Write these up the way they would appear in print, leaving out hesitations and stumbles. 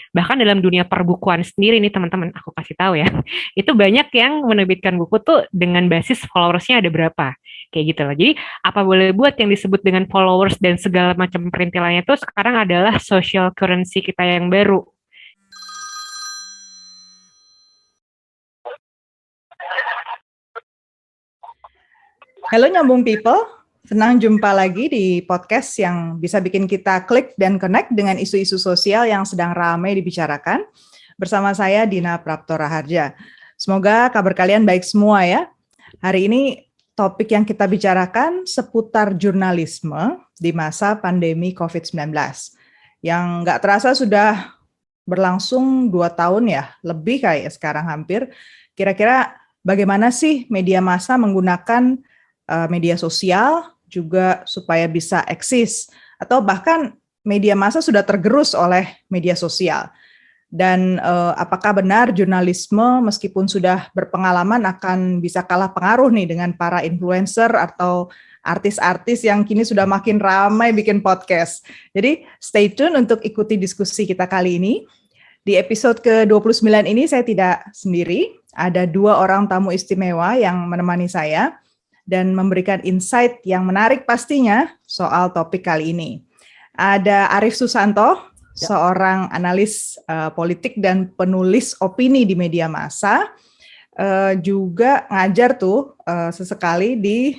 Bahkan dalam dunia perbukuan sendiri nih teman-teman, aku kasih tahu ya, itu banyak yang menerbitkan buku tuh dengan basis followersnya ada berapa, kayak gitu loh. Jadi apa boleh buat yang disebut dengan followers dan segala macam perintilannya itu sekarang adalah social currency kita yang baru. Halo Nyambung People, senang jumpa lagi di podcast yang bisa bikin kita klik dan connect dengan isu-isu sosial yang sedang ramai dibicarakan. Bersama saya Dina Praptora Harja. Semoga kabar kalian baik semua ya. Hari ini topik yang kita bicarakan seputar jurnalisme di masa pandemi COVID-19. Yang nggak terasa sudah berlangsung 2 tahun ya, lebih kayak sekarang hampir. Kira-kira bagaimana sih media massa menggunakan media sosial juga supaya bisa eksis, atau bahkan media massa sudah tergerus oleh media sosial. Dan apakah benar jurnalisme meskipun sudah berpengalaman akan bisa kalah pengaruh nih dengan para influencer atau artis-artis yang kini sudah makin ramai bikin podcast. Jadi stay tune untuk ikuti diskusi kita kali ini. Di episode ke-29 ini saya tidak sendiri, ada 2 orang tamu istimewa yang menemani saya dan memberikan insight yang menarik pastinya soal topik kali ini. Ada Arief Susanto, seorang analis politik dan penulis opini di media massa, juga ngajar tuh sesekali di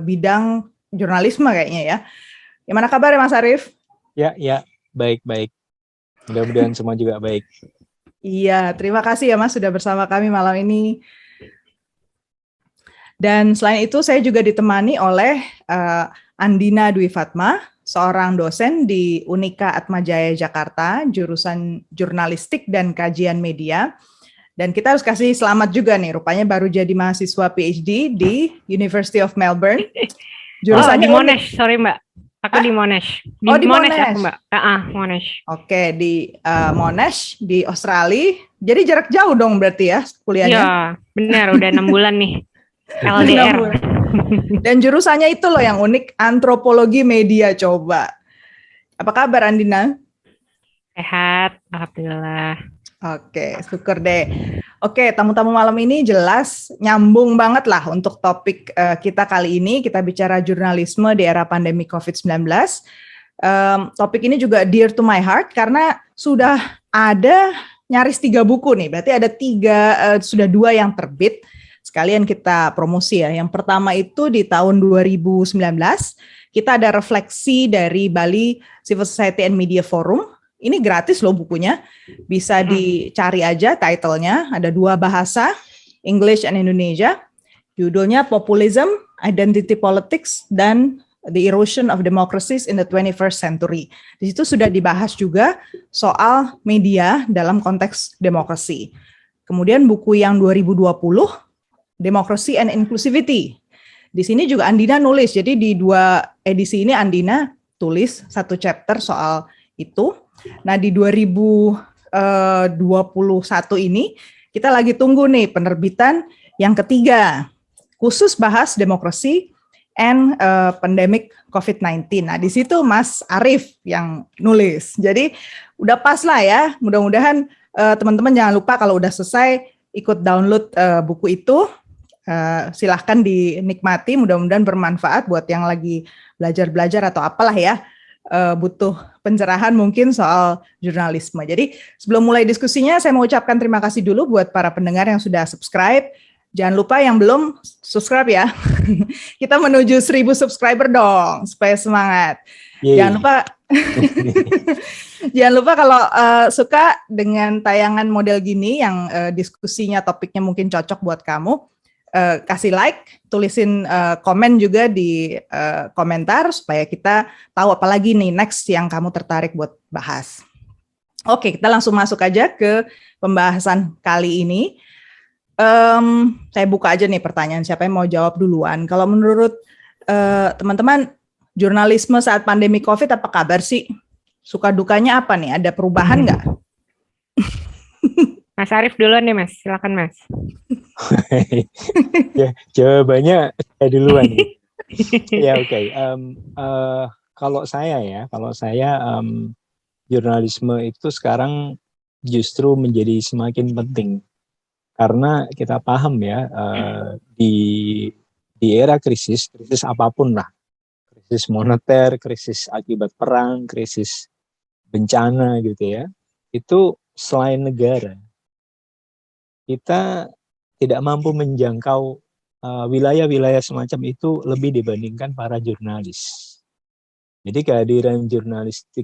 bidang jurnalisme kayaknya ya. Gimana kabar ya Mas Arief? Ya, baik. Mudah-mudahan semua juga baik. Iya, terima kasih ya Mas sudah bersama kami malam ini. Dan selain itu saya juga ditemani oleh Andina Dwi Fatma, seorang dosen di Unika Atmajaya Jakarta, jurusan Jurnalistik dan Kajian Media. Dan kita harus kasih selamat juga nih, rupanya baru jadi mahasiswa PhD di University of Melbourne. Jurusannya di Monash, sorry Mbak. Aku di Monash. Di Monash aku Mbak. Monash. Oke, di Monash di Australia. Jadi jarak jauh dong berarti ya kuliahnya? Iya, benar. Udah 6 bulan nih. LDR. Dan jurusannya itu loh yang unik, antropologi media. Coba. Apa kabar Andina? Sehat, alhamdulillah. Oke, syukur deh. Oke, tamu-tamu malam ini jelas nyambung banget lah untuk topik kita kali ini. Kita bicara jurnalisme di era pandemi COVID-19. Topik ini juga dear to my heart karena sudah ada nyaris 3 buku nih. Berarti ada 3, sudah 2 yang terbit. Sekalian kita promosi ya. Yang pertama itu di tahun 2019, kita ada refleksi dari Bali Civil Society and Media Forum. Ini gratis loh bukunya, bisa dicari aja title-nya, ada 2 bahasa, English and Indonesia. Judulnya Populism, Identity Politics, dan The Erosion of Democracies in the 21st Century. Di situ sudah dibahas juga soal media dalam konteks demokrasi. Kemudian buku yang 2020, Democracy and Inclusivity. Di sini juga Andina nulis, jadi di 2 edisi ini Andina tulis 1 chapter soal itu. Nah di 2021 ini kita lagi tunggu nih penerbitan yang ketiga, khusus bahas demokrasi and pandemic COVID-19. Nah di situ Mas Arief yang nulis. Jadi udah pas lah ya, mudah-mudahan teman-teman jangan lupa kalau udah selesai ikut download buku itu. Silahkan dinikmati, mudah-mudahan bermanfaat buat yang lagi belajar-belajar atau apalah ya, butuh pencerahan mungkin soal jurnalisme. Jadi sebelum mulai diskusinya, saya mau ucapkan terima kasih dulu buat para pendengar yang sudah subscribe. Jangan lupa yang belum subscribe ya, kita menuju 1.000 subscriber dong, supaya semangat. Yeay. Jangan lupa kalau suka dengan tayangan model gini yang diskusinya topiknya mungkin cocok buat kamu, kasih like, tulisin komen juga di komentar supaya kita tahu apalagi nih next yang kamu tertarik buat bahas. Oke, kita langsung masuk aja ke pembahasan kali ini. Saya buka aja nih pertanyaan, siapa yang mau jawab duluan. Kalau menurut teman-teman, jurnalisme saat pandemi COVID apa kabar sih? Suka dukanya apa nih? Ada perubahan nggak? Mas Arief duluan nih Mas, silakan Mas. Ya, jawabannya saya duluan. Ya oke. Kalau saya jurnalisme itu sekarang justru menjadi semakin penting karena kita paham ya di era krisis apapun lah, krisis moneter, krisis akibat perang, krisis bencana gitu ya, itu selain negara kita tidak mampu menjangkau wilayah-wilayah semacam itu lebih dibandingkan para jurnalis. Jadi kehadiran jurnalisme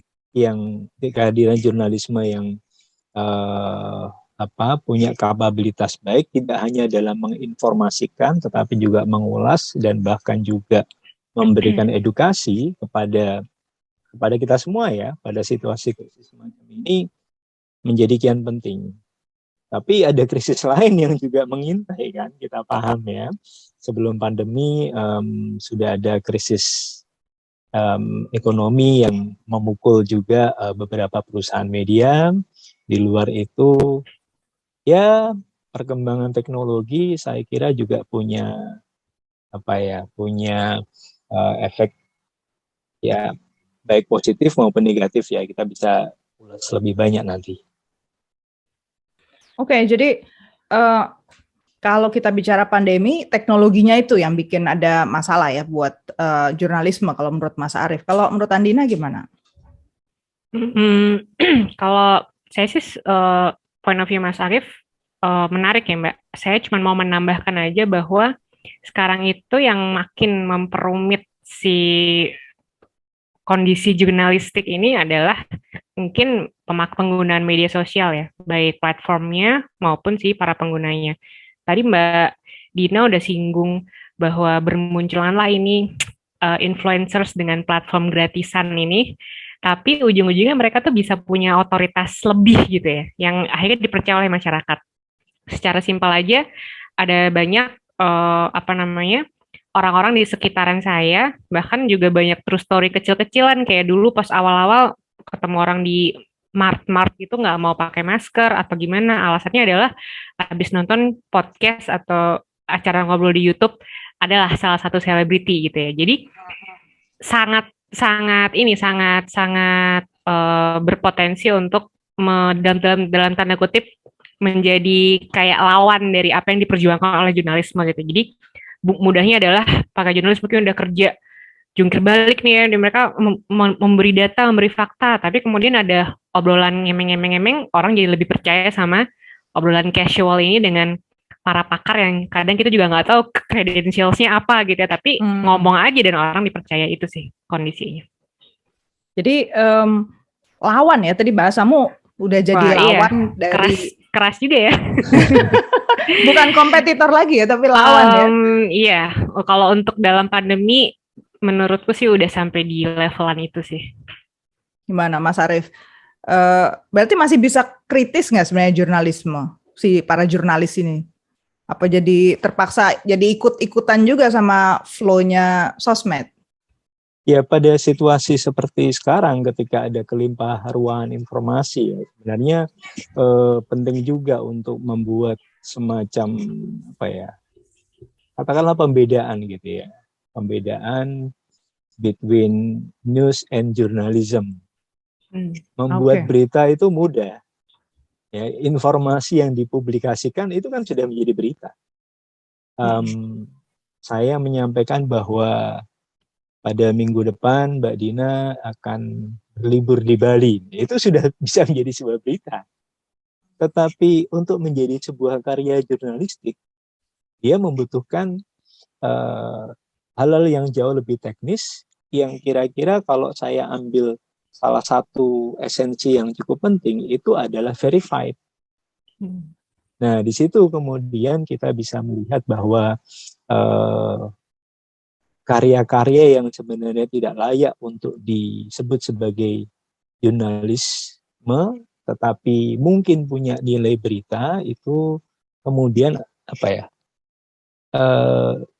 yang punya kapabilitas baik tidak hanya dalam menginformasikan tetapi juga mengulas dan bahkan juga memberikan edukasi kepada kita semua ya pada situasi krisis semacam ini menjadi kian penting. Tapi ada krisis lain yang juga mengintai kan, kita paham ya. Sebelum pandemi sudah ada krisis ekonomi yang memukul juga beberapa perusahaan media. Di luar itu ya perkembangan teknologi saya kira juga punya efek ya baik positif maupun negatif ya, kita bisa ulas lebih banyak nanti. Oke, jadi kalau kita bicara pandemi, teknologinya itu yang bikin ada masalah ya buat jurnalisme kalau menurut Mas Arief. Kalau menurut Andina gimana? Kalau saya sih point of view Mas Arief menarik ya Mbak. Saya cuma mau menambahkan aja bahwa sekarang itu yang makin memperumit si kondisi jurnalistik ini adalah mungkin penggunaan media sosial ya, baik platformnya maupun si para penggunanya. Tadi Mbak Dina udah singgung bahwa bermunculanlah ini influencers dengan platform gratisan ini, tapi ujung-ujungnya mereka tuh bisa punya otoritas lebih gitu ya, yang akhirnya dipercaya oleh masyarakat. Secara simpel aja, ada banyak orang-orang di sekitaran saya, bahkan juga banyak true story kecil-kecilan kayak dulu pas awal-awal ketemu orang di Mart itu nggak mau pakai masker atau gimana, alasannya adalah habis nonton podcast atau acara ngobrol di YouTube adalah salah satu selebriti gitu ya. Jadi sangat berpotensi untuk dalam tanda kutip menjadi kayak lawan dari apa yang diperjuangkan oleh jurnalisme gitu. Jadi mudahnya adalah para jurnalis mungkin udah kerja jungkir balik nih ya, mereka memberi data, memberi fakta, tapi kemudian ada obrolan ngemeng-ngemeng, orang jadi lebih percaya sama obrolan casual ini dengan para pakar yang kadang kita juga nggak tahu credentials-nya apa gitu ya, tapi ngomong aja dan orang dipercaya, itu sih kondisinya. Jadi lawan ya, tadi bahasamu udah jadi lawan iya. dari keras juga ya. Bukan kompetitor lagi ya, tapi lawan ya. Iya, kalau untuk dalam pandemi menurutku sih udah sampai di levelan itu sih. Gimana Mas Arief? Berarti masih bisa kritis nggak sebenarnya jurnalisme, si para jurnalis ini? Apa jadi terpaksa jadi ikut-ikutan juga sama flow-nya sosmed? Ya pada situasi seperti sekarang ketika ada kelimpahan ruang informasi ya, sebenarnya penting juga untuk membuat semacam katakanlah pembedaan gitu ya, pembedaan between news and journalism. Membuat berita itu mudah ya, informasi yang dipublikasikan itu kan sudah menjadi berita. Saya menyampaikan bahwa pada minggu depan Mbak Dina akan berlibur di Bali. Itu sudah bisa menjadi sebuah berita. Tetapi untuk menjadi sebuah karya jurnalistik, dia membutuhkan hal-hal yang jauh lebih teknis, yang kira-kira kalau saya ambil salah satu esensi yang cukup penting, itu adalah verified. Nah, di situ kemudian kita bisa melihat bahwa karya-karya yang sebenarnya tidak layak untuk disebut sebagai jurnalisme, tetapi mungkin punya nilai berita, itu kemudian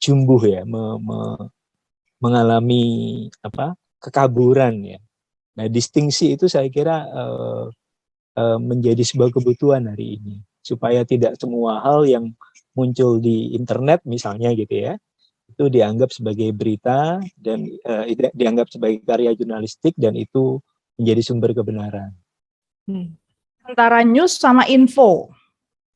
jumbuh ya, mengalami kekaburan ya. Nah, distingsi itu saya kira menjadi sebuah kebutuhan hari ini, supaya tidak semua hal yang muncul di internet misalnya gitu ya, itu dianggap sebagai berita dan dianggap sebagai karya jurnalistik dan itu menjadi sumber kebenaran. Antara news sama info.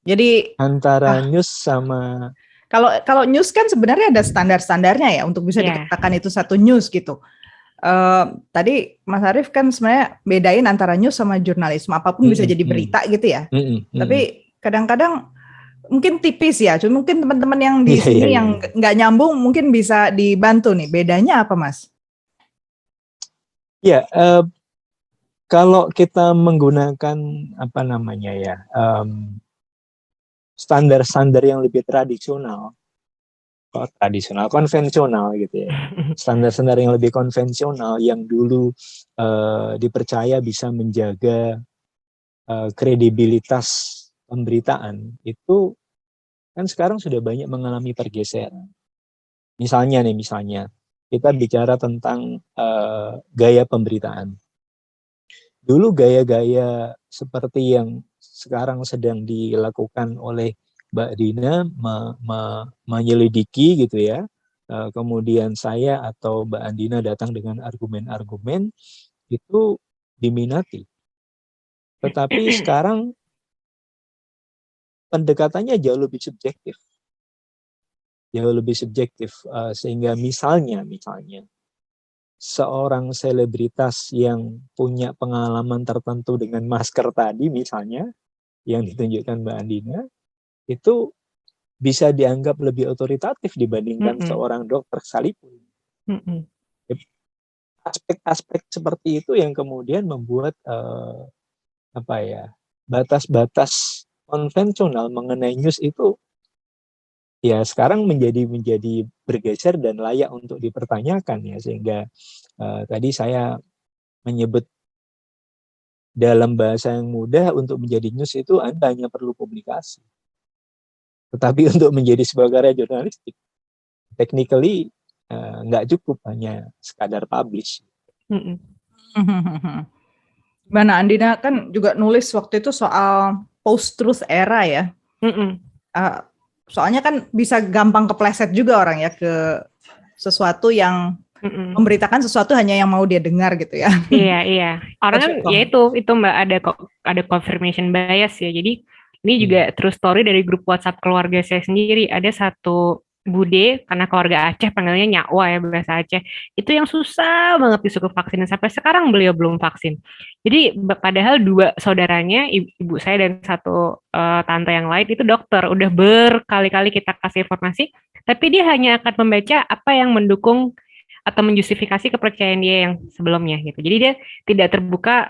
Jadi Antara news sama kalau news kan sebenarnya ada standar-standarnya ya untuk bisa dikatakan itu satu news gitu. Tadi Mas Arief kan sebenarnya bedain antara news sama jurnalisme, apapun bisa jadi berita gitu ya. Tapi kadang-kadang mungkin tipis ya, cuma mungkin teman-teman yang di sini yang nggak nyambung mungkin bisa dibantu nih. Bedanya apa, Mas? Ya, kalau kita menggunakan apa namanya ya, standar-standar yang lebih tradisional, konvensional gitu ya. Standar-standar yang lebih konvensional yang dulu dipercaya bisa menjaga kredibilitas pemberitaan, itu kan sekarang sudah banyak mengalami pergeseran. Misalnya kita bicara tentang gaya pemberitaan. Dulu gaya-gaya seperti yang sekarang sedang dilakukan oleh Mbak Dina menyelidiki gitu ya, kemudian saya atau Mbak Andina datang dengan argumen-argumen, itu diminati. Tetapi sekarang pendekatannya jauh lebih subjektif. Sehingga misalnya seorang selebritas yang punya pengalaman tertentu dengan masker tadi misalnya, yang ditunjukkan Mbak Andina, itu bisa dianggap lebih otoritatif dibandingkan seorang dokter sekalipun. Aspek-aspek seperti itu yang kemudian membuat batas-batas konvensional mengenai news itu ya sekarang menjadi bergeser dan layak untuk dipertanyakan ya, sehingga tadi saya menyebut dalam bahasa yang mudah, untuk menjadi news itu Anda hanya perlu publikasi. Tetapi untuk menjadi sebuah karya jurnalistik, technically nggak cukup hanya sekadar publish. Gimana, Andina kan juga nulis waktu itu soal post-truth era ya. Soalnya kan bisa gampang kepleset juga orang ya ke sesuatu yang memberitakan sesuatu hanya yang mau dia dengar gitu ya. Iya. Orang kan ya itu Mbak, ada confirmation bias ya. Jadi ini juga true story dari grup WhatsApp keluarga saya sendiri. Ada satu Bude, karena keluarga Aceh panggilnya Nyakwa ya bahasa Aceh. Itu yang susah banget disuruh vaksin, sampai sekarang beliau belum vaksin. Jadi padahal dua saudaranya, ibu saya dan satu tante yang lain itu dokter. Udah berkali-kali kita kasih informasi, tapi dia hanya akan membaca apa yang mendukung atau menjustifikasi kepercayaan dia yang sebelumnya gitu. Jadi dia tidak terbuka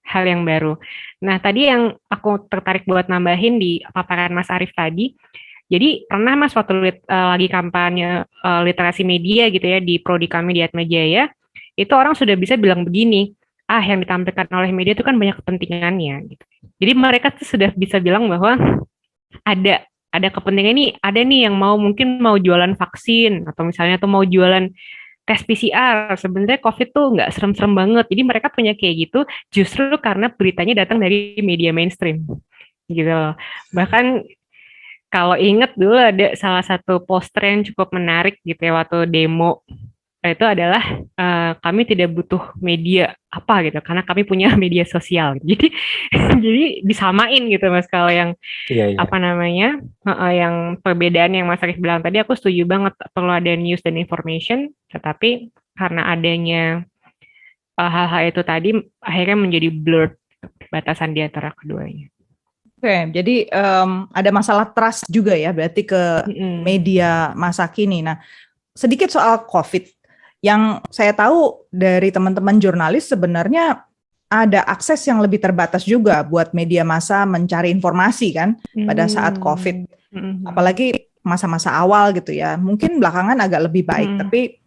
hal yang baru. Nah, tadi yang aku tertarik buat nambahin di paparan Mas Arief tadi, jadi pernah Mas waktu lagi kampanye literasi media gitu ya di prodi kami di Atmajaya, itu orang sudah bisa bilang begini, yang ditampilkan oleh media itu kan banyak kepentingannya gitu. Jadi mereka tuh sudah bisa bilang bahwa ada kepentingan nih, ada nih yang mungkin mau jualan vaksin atau misalnya tuh mau jualan tes PCR. Sebenarnya COVID tuh nggak serem-serem banget. Jadi mereka punya kayak gitu justru karena beritanya datang dari media mainstream gitu loh. Bahkan kalau inget dulu ada salah satu poster yang cukup menarik gitu ya waktu demo, itu adalah kami tidak butuh media apa gitu karena kami punya media sosial. Jadi disamain gitu Mas, kalau yang apa namanya yang perbedaan yang Mas Arief bilang tadi, aku setuju banget, perlu ada news dan information, tetapi karena adanya hal-hal itu tadi akhirnya menjadi blurred batasan di antara keduanya. Oke, jadi ada masalah trust juga ya berarti ke media masa kini. Nah, sedikit soal COVID. Yang saya tahu dari teman-teman jurnalis sebenarnya ada akses yang lebih terbatas juga buat media massa mencari informasi kan pada saat COVID. Apalagi masa-masa awal gitu ya. Mungkin belakangan agak lebih baik, tapi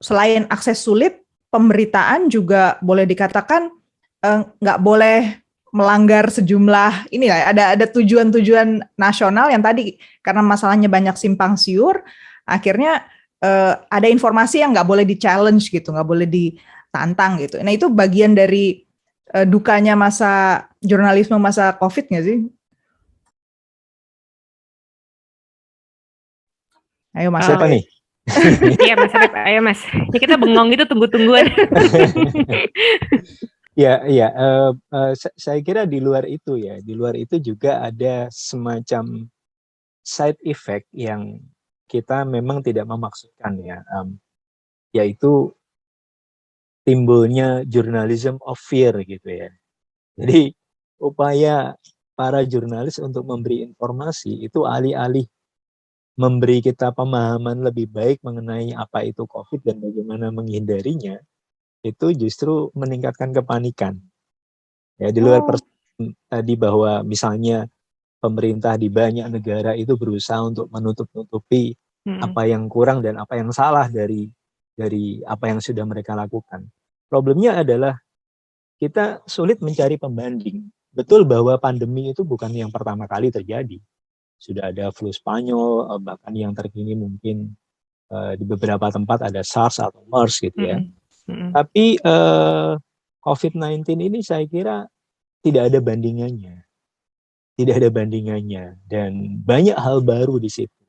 selain akses sulit, pemberitaan juga boleh dikatakan nggak boleh melanggar sejumlah ada tujuan-tujuan nasional yang tadi karena masalahnya banyak simpang siur, akhirnya ada informasi yang nggak boleh di-challenge gitu, nggak boleh ditantang gitu. Nah itu bagian dari dukanya masa jurnalisme masa COVID nggak sih? Ayo Mas. Siapa nih? Iya Mas Arief, ayo Mas. Ya kita bengong gitu tunggu-tungguan. Ya, saya kira di luar itu ya, di luar itu juga ada semacam side effect yang kita memang tidak memaksudkan ya, yaitu timbulnya journalism of fear gitu ya. Jadi upaya para jurnalis untuk memberi informasi itu alih-alih memberi kita pemahaman lebih baik mengenai apa itu COVID dan bagaimana menghindarinya, itu justru meningkatkan kepanikan. Ya, di luar tadi bahwa misalnya pemerintah di banyak negara itu berusaha untuk menutup-nutupi apa yang kurang dan apa yang salah dari apa yang sudah mereka lakukan. Problemnya adalah kita sulit mencari pembanding. Betul bahwa pandemi itu bukan yang pertama kali terjadi. Sudah ada flu Spanyol, bahkan yang terkini mungkin di beberapa tempat ada SARS atau MERS gitu ya. Tapi COVID-19 ini saya kira tidak ada bandingannya. Tidak ada bandingannya. Dan banyak hal baru di situ.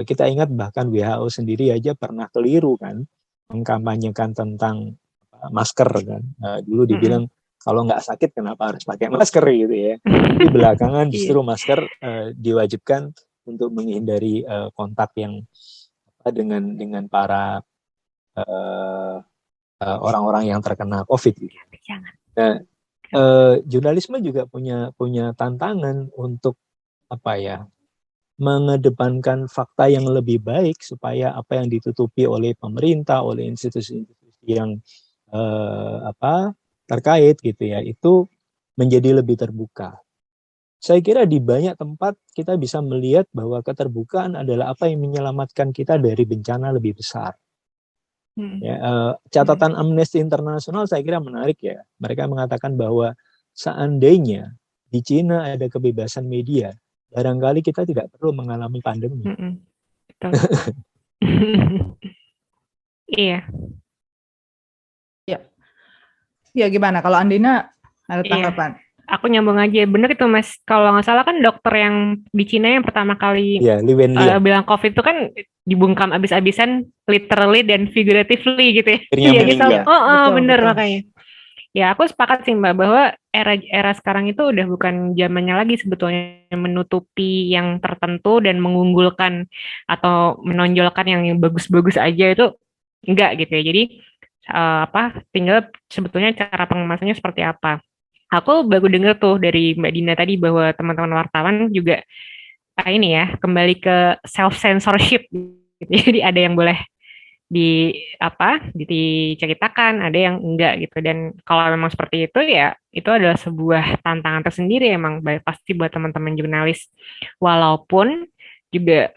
Kita ingat bahkan WHO sendiri aja pernah keliru kan, mengkampanyekan tentang masker kan. Dulu dibilang kalau nggak sakit kenapa harus pakai masker gitu ya. Di belakangan justru masker diwajibkan untuk menghindari kontak yang dengan para orang-orang yang terkena COVID. Gitu. Nah, jurnalisme juga punya tantangan untuk apa ya, mengedepankan fakta yang lebih baik supaya apa yang ditutupi oleh pemerintah, oleh institusi-institusi yang terkait gitu ya, itu menjadi lebih terbuka. Saya kira di banyak tempat kita bisa melihat bahwa keterbukaan adalah apa yang menyelamatkan kita dari bencana lebih besar. Ya, catatan Amnesty International saya kira menarik ya. Mereka mengatakan bahwa seandainya di Cina ada kebebasan media, barangkali kita tidak perlu mengalami pandemi. Betul. Iya. Ya gimana? Kalau Andina ada tanggapan? Aku nyambung aja, bener itu Mas. Kalau nggak salah kan dokter yang di Cina yang pertama kali bilang COVID itu kan dibungkam abis-abisan, literally dan figuratively gitu ya. Iya gitu. Bener makanya. Ya aku sepakat sih Mbak bahwa era sekarang itu udah bukan zamannya lagi sebetulnya menutupi yang tertentu dan mengunggulkan atau menonjolkan yang bagus-bagus aja, itu enggak gitu ya. Jadi tinggal sebetulnya cara pengemasannya seperti apa. Aku baru dengar tuh dari Mbak Dina tadi bahwa teman-teman wartawan juga ini ya kembali ke self censorship gitu. Jadi ada yang boleh diceritakan, ada yang enggak gitu. Dan kalau memang seperti itu ya itu adalah sebuah tantangan tersendiri emang pasti buat teman-teman jurnalis. Walaupun juga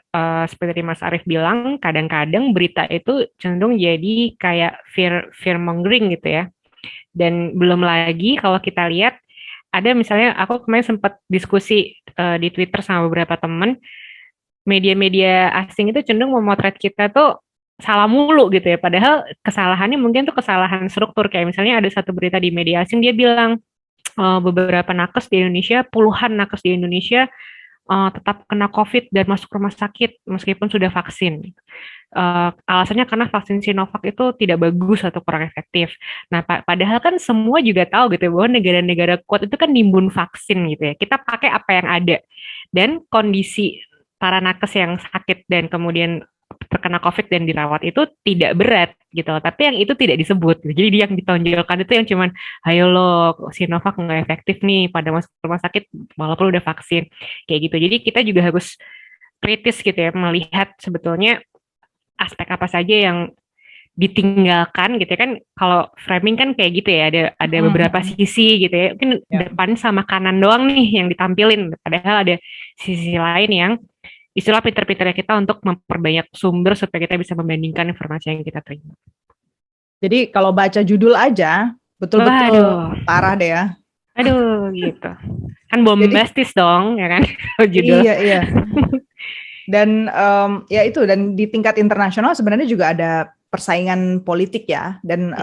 seperti Mas Arief bilang, kadang-kadang berita itu cenderung jadi kayak fear mongering gitu ya. Dan belum lagi kalau kita lihat ada misalnya aku kemarin sempat diskusi di Twitter sama beberapa teman, media-media asing itu cenderung memotret kita tuh salah mulu gitu ya. Padahal kesalahannya mungkin tuh kesalahan struktur. Kayak misalnya ada satu berita di media asing, dia bilang beberapa nakes di Indonesia, puluhan nakes di Indonesia tetap kena COVID dan masuk rumah sakit meskipun sudah vaksin. Alasannya karena vaksin Sinovac itu tidak bagus atau kurang efektif. Nah, padahal kan semua juga tahu gitu ya, bahwa negara-negara kuat itu kan nimbun vaksin gitu ya. Kita pakai apa yang ada. Dan kondisi para nakes yang sakit dan kemudian terkena COVID dan dirawat itu tidak berat gitu. Tapi yang itu tidak disebut. Jadi yang ditonjolkan itu yang cuman, ayo lo Sinovac nggak efektif nih pada masuk rumah sakit walaupun udah vaksin. Kayak gitu. Jadi kita juga harus kritis gitu ya, melihat sebetulnya aspek apa saja yang ditinggalkan gitu ya. Kan kalau framing kan kayak gitu ya, ada beberapa sisi gitu ya, mungkin depan sama kanan doang nih yang ditampilin, padahal ada sisi lain yang istilah pinter-pinternya kita untuk memperbanyak sumber supaya kita bisa membandingkan informasi yang kita terima. Jadi kalau baca judul aja betul-betul parah deh ya. Aduh gitu. Kan bombastis dong ya kan judul. Iya. Dan ya itu, dan di tingkat internasional sebenarnya juga ada persaingan politik ya, dan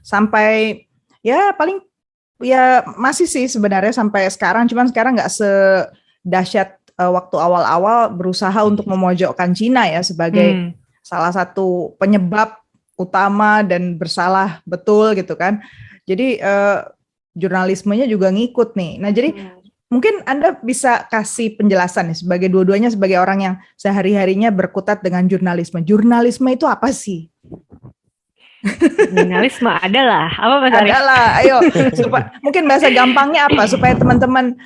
sampai ya paling ya masih sih sebenarnya sampai sekarang, cuman sekarang nggak sedahsyat waktu awal-awal berusaha untuk memojokkan Cina ya sebagai salah satu penyebab utama dan bersalah betul gitu kan. Jadi jurnalismenya juga ngikut nih. Nah, jadi mungkin Anda bisa kasih penjelasan nih sebagai dua-duanya sebagai orang yang sehari-harinya berkutat dengan jurnalisme. Jurnalisme itu apa sih? Jurnalisme adalah apa Mas Arief? Adalah, ayo, mungkin bahasa gampangnya apa supaya teman-teman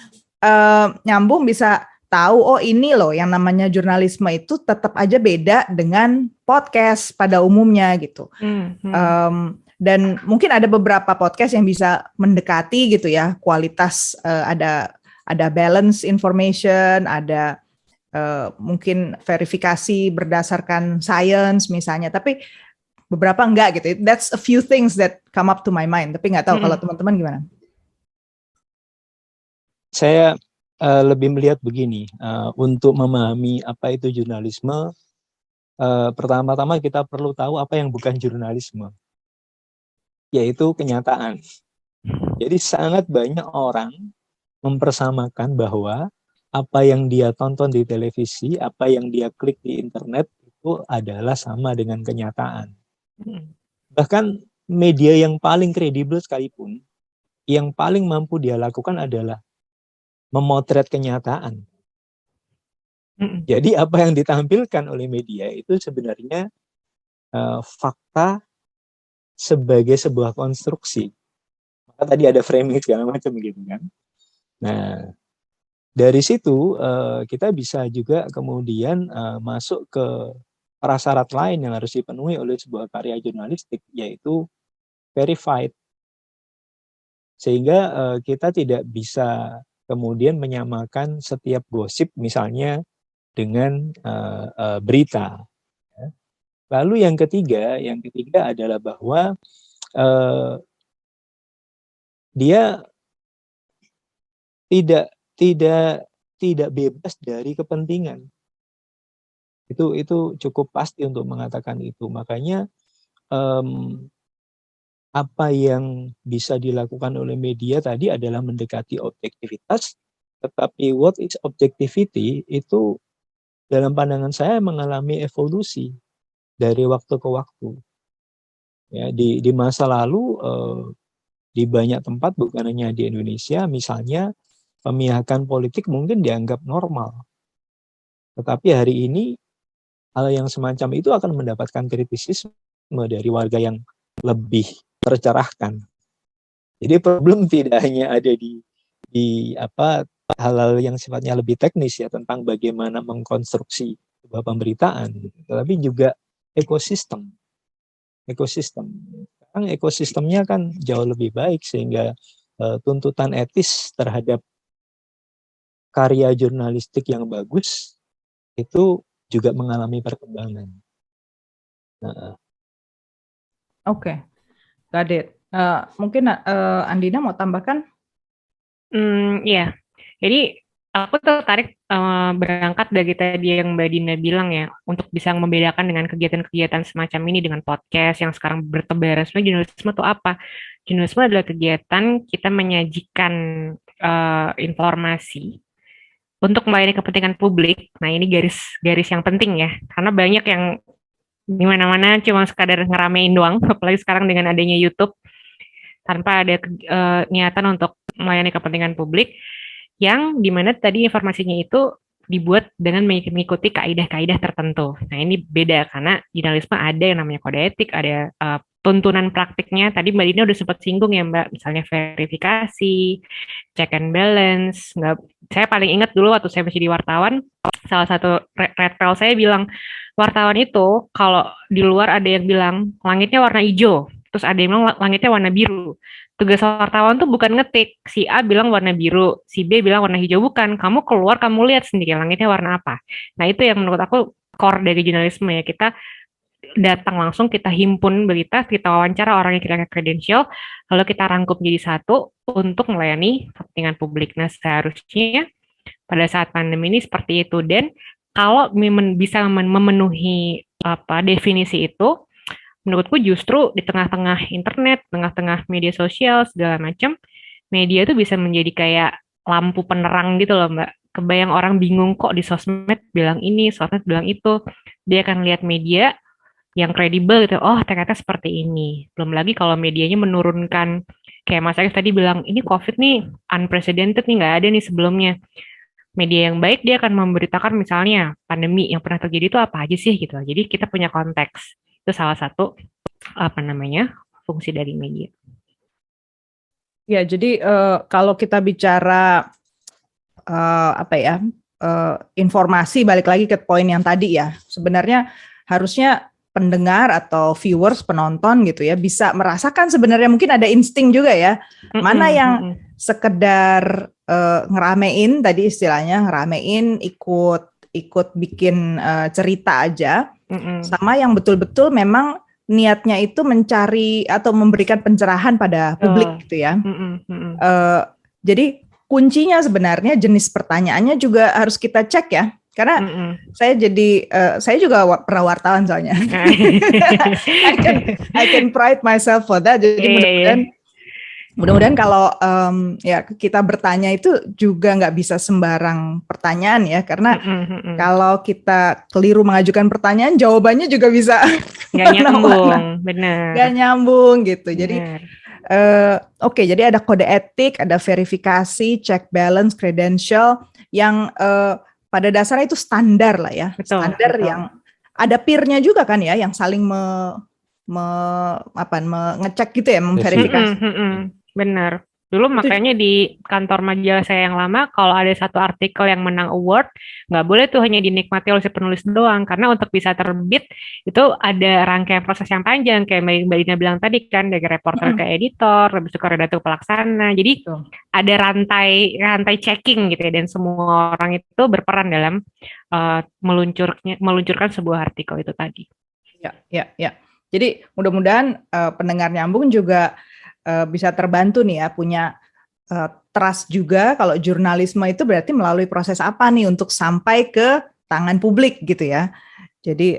nyambung bisa tahu, oh ini loh yang namanya jurnalisme itu tetap aja beda dengan podcast pada umumnya gitu. Dan mungkin ada beberapa podcast yang bisa mendekati gitu ya kualitas, ada balance information, ada mungkin verifikasi berdasarkan science misalnya, tapi beberapa enggak gitu. That's a few things that come up to my mind, tapi nggak tahu kalau teman-teman gimana. Saya lebih melihat begini, untuk memahami apa itu jurnalisme, pertama-tama kita perlu tahu apa yang bukan jurnalisme, yaitu kenyataan. Jadi sangat banyak orang mempersamakan bahwa apa yang dia tonton di televisi, apa yang dia klik di internet itu adalah sama dengan kenyataan. Bahkan media yang paling kredibel sekalipun, yang paling mampu dia lakukan adalah memotret kenyataan. Jadi apa yang ditampilkan oleh media itu sebenarnya fakta sebagai sebuah konstruksi. Maka tadi ada framing segala macam gitu kan. Nah, dari situ kita bisa juga kemudian masuk ke prasyarat lain yang harus dipenuhi oleh sebuah karya jurnalistik, yaitu verified. Sehingga kita tidak bisa kemudian menyamakan setiap gosip misalnya dengan berita. Lalu yang ketiga adalah bahwa dia tidak bebas dari kepentingan. Itu cukup pasti untuk mengatakan itu. Makanya apa yang bisa dilakukan oleh media tadi adalah mendekati objektivitas, tetapi what is objectivity itu dalam pandangan saya mengalami evolusi dari waktu ke waktu. Ya, di masa lalu di banyak tempat, bukan hanya di Indonesia, misalnya pemihakan politik mungkin dianggap normal. Tetapi hari ini hal yang semacam itu akan mendapatkan kritisisme dari warga yang lebih tercerahkan. Jadi problem tidak hanya ada di hal-hal yang sifatnya lebih teknis ya tentang bagaimana mengkonstruksi sebuah pemberitaan, tetapi juga ekosistem. Sekarang ekosistemnya kan jauh lebih baik sehingga tuntutan etis terhadap karya jurnalistik yang bagus itu juga mengalami perkembangan. Oke, got it. Mungkin Andina mau tambahkan? Iya, jadi aku tertarik berangkat dari tadi yang Mbak Dina bilang ya, untuk bisa membedakan dengan kegiatan-kegiatan semacam ini dengan podcast yang sekarang bertebaran. Sebenarnya jurnalisme itu apa? Jurnalisme adalah kegiatan kita menyajikan informasi untuk melayani kepentingan publik. Nah, ini garis yang penting ya, karena banyak yang di mana-mana cuma sekadar ngeramein doang, apalagi sekarang dengan adanya YouTube, tanpa ada niatan untuk melayani kepentingan publik, yang dimana tadi informasinya itu dibuat dengan mengikuti kaidah-kaidah tertentu. Nah, ini beda karena jurnalisme ada yang namanya kode etik, ada tuntunan praktiknya. Tadi Mbak Dina udah sempat singgung ya Mbak, misalnya verifikasi, check and balance. Saya paling ingat dulu waktu saya masih di wartawan, salah satu red pill saya bilang, wartawan itu kalau di luar ada yang bilang langitnya warna hijau, terus ada yang bilang langitnya warna biru. Tugas wartawan tuh bukan ngetik, si A bilang warna biru, si B bilang warna hijau, bukan. Kamu keluar, kamu lihat sendiri langitnya warna apa. Nah, itu yang menurut aku core dari jurnalisme ya. Kita datang langsung, kita himpun berita, kita wawancara orang yang kita kredensial, lalu kita rangkum jadi satu untuk melayani kepentingan publik. Nah, seharusnya pada saat pandemi ini seperti itu. Dan kalau bisa memenuhi definisi itu, menurutku justru di tengah-tengah internet, tengah-tengah media sosial, segala macam, media itu bisa menjadi kayak lampu penerang gitu loh, Mbak. Kebayang orang bingung kok di sosmed bilang ini, sosmed bilang itu. Dia akan lihat media yang kredibel gitu, oh ternyata seperti ini. Belum lagi kalau medianya menurunkan Kayak Mas Arif tadi bilang, ini COVID nih unprecedented nih, nggak ada nih sebelumnya. Media yang baik dia akan memberitakan misalnya pandemi yang pernah terjadi itu apa aja sih gitu. Jadi kita punya konteks. Itu salah satu apa namanya fungsi dari media. Ya, jadi kalau kita bicara informasi, balik lagi ke poin yang tadi ya, sebenarnya harusnya pendengar atau viewers, penonton gitu ya, bisa merasakan sebenarnya mungkin ada insting juga ya, mana yang sekedar ngeramein tadi istilahnya, ngeramein ikut bikin cerita aja, sama yang betul-betul memang niatnya itu mencari atau memberikan pencerahan pada publik gitu ya. Jadi kuncinya sebenarnya jenis pertanyaannya juga harus kita cek ya, karena saya juga pernah wartawan soalnya. I can pride myself for that. Jadi mudah-mudahan kalau ya kita bertanya itu juga nggak bisa sembarang pertanyaan ya, karena kalau kita keliru mengajukan pertanyaan, jawabannya juga bisa nggak nyambung, benar. Nggak nyambung gitu. Jadi Oke, jadi ada kode etik, ada verifikasi, check balance, credential yang pada dasarnya itu standar lah ya, standar yang ada peer-nya juga kan ya, yang saling ngecek gitu ya, memverifikasi. Benar. Dulu makanya di kantor majalah saya yang lama, kalau ada satu artikel yang menang award, nggak boleh tuh hanya dinikmati oleh si penulis doang, karena untuk bisa terbit itu ada rangkaian proses yang panjang, kayak Mbak Dina bilang tadi kan, dari reporter ke editor, habis itu ke redaktur pelaksana. Jadi ada rantai checking gitu ya, dan semua orang itu berperan dalam meluncurkan sebuah artikel itu tadi. Ya. Jadi mudah-mudahan pendengar nyambung juga bisa terbantu nih ya, punya trust juga kalau jurnalisme itu berarti melalui proses apa nih untuk sampai ke tangan publik gitu ya. Jadi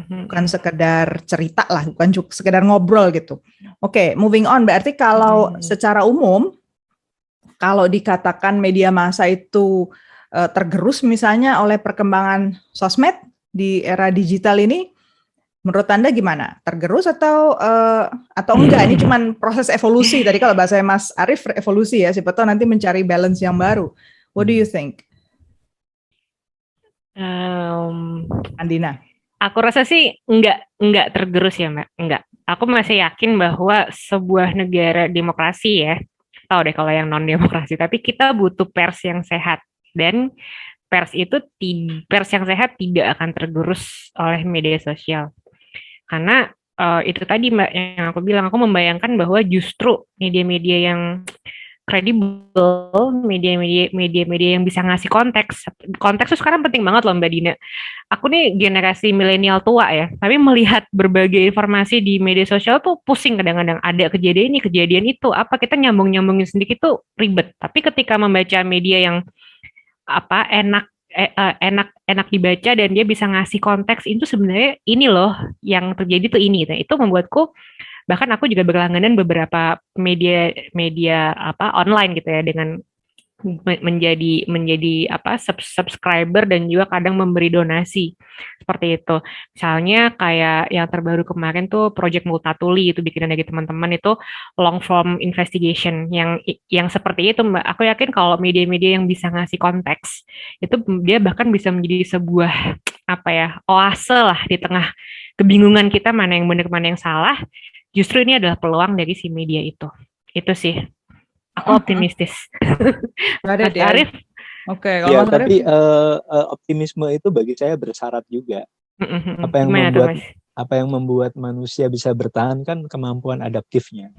bukan sekedar cerita lah, bukan sekedar ngobrol gitu. Oke, moving on, berarti kalau secara umum, kalau dikatakan media massa itu tergerus misalnya oleh perkembangan sosmed di era digital ini, menurut Anda gimana? Tergerus atau enggak? Ini cuman proses evolusi. Tadi kalau bahasa Mas Arif evolusi ya, siapa tahu nanti mencari balance yang baru. What do you think? Andina? Aku rasa sih enggak tergerus ya, Mbak. Enggak. Aku masih yakin bahwa sebuah negara demokrasi ya, tahu deh kalau yang non-demokrasi, tapi kita butuh pers yang sehat. Dan pers yang sehat tidak akan tergerus oleh media sosial. Karena itu tadi Mbak yang aku bilang, aku membayangkan bahwa justru media-media yang kredibel, media-media yang bisa ngasih konteks itu sekarang penting banget loh Mbak Dina. Aku nih generasi milenial tua ya, tapi melihat berbagai informasi di media sosial tuh pusing kadang-kadang, ada kejadian ini, kejadian itu, apa kita nyambung-nyambungin sendiri itu ribet. Tapi ketika membaca media yang enak dibaca dan dia bisa ngasih konteks itu sebenarnya ini loh yang terjadi tuh ini. Nah, itu membuatku, bahkan aku juga berlangganan beberapa media online gitu ya, dengan menjadi subscriber dan juga kadang memberi donasi seperti itu. Misalnya kayak yang terbaru kemarin tuh Project Multatuli, itu bikinan dari teman-teman, itu long form investigation yang seperti itu Mbak. Aku yakin kalau media-media yang bisa ngasih konteks itu dia bahkan bisa menjadi sebuah oase lah di tengah kebingungan kita mana yang benar mana yang salah. Justru ini adalah peluang dari si media itu. Itu sih. Aku optimistis. Mas Arif. Oke, ya, tapi optimisme itu bagi saya bersyarat juga. Apa yang membuat manusia bisa bertahan kan kemampuan adaptifnya.